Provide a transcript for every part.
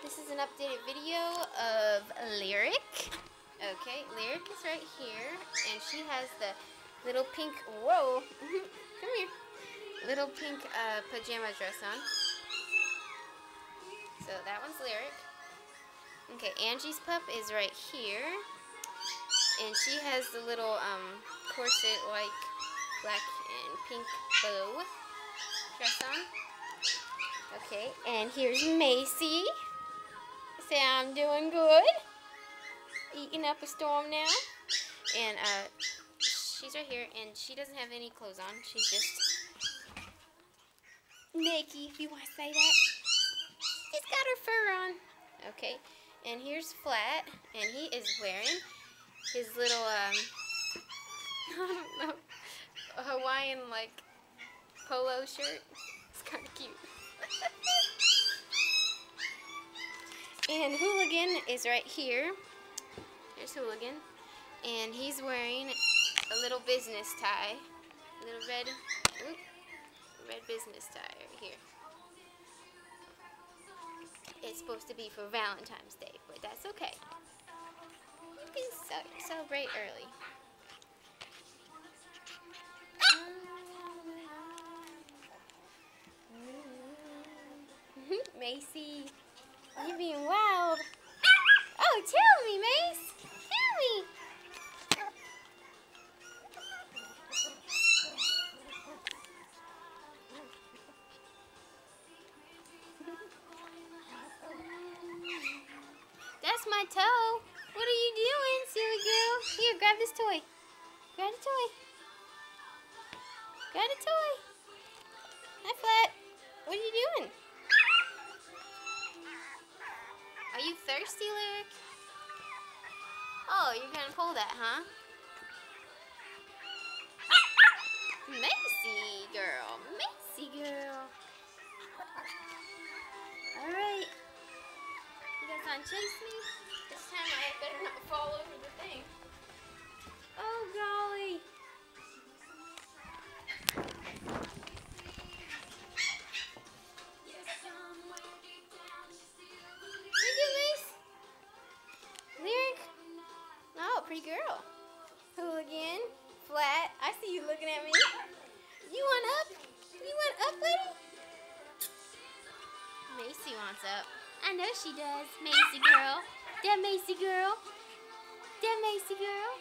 This is an updated video of Lyric. Okay, Lyric is right here, and she has the little pink, whoa, come here, little pink pajama dress on. So that one's Lyric. Okay, Angie's pup is right here, and she has the little corset like black and pink bow dress on. Okay, and here's Macy. Say I'm doing good. Eating up a storm now. And she's right here, and she doesn't have any clothes on. She's just naked, if you want to say that. She's got her fur on. Okay, and here's Flat, and he is wearing his little I don't know, Hawaiian like polo shirt. It's kind of cute. And Hooligan is right here. There's Hooligan. And he's wearing a little business tie. A little red business tie right here. It's supposed to be for Valentine's Day, but that's okay. You can celebrate early. Macy, you're being wild. Oh, tell me, Mace. Tell me. That's my toe. What are you doing, silly girl? Here, grab this toy. Grab the toy. Grab the toy. Hi, Flat. What are you doing? Are you thirsty, Lyric? Oh, you're gonna pull that, huh? Macy girl. Macy girl. Alright. You guys wanna chase me? This time I better not fall over the thing. Oh, golly. Pretty girl. Hooligan, Flat. I see you looking at me. You want up? You want up, buddy? Macy wants up. I know she does. Macy girl. That Macy girl. That Macy girl.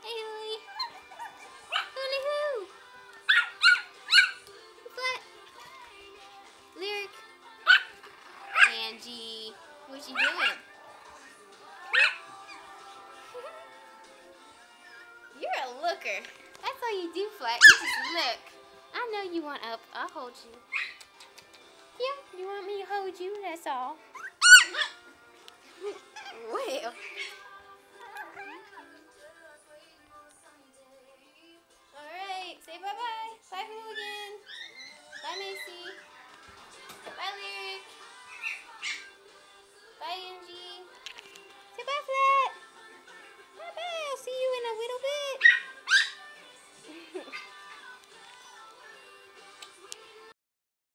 Hey, Hoolie. Hoolie hoo. Flat. Lyric. Angie. What you doing? You're a looker. That's all you do, Flat. You just look. I know you want up. I'll hold you. Yeah, you want me to hold you, that's all. Well. Alright, say bye-bye. Bye, Hooligan.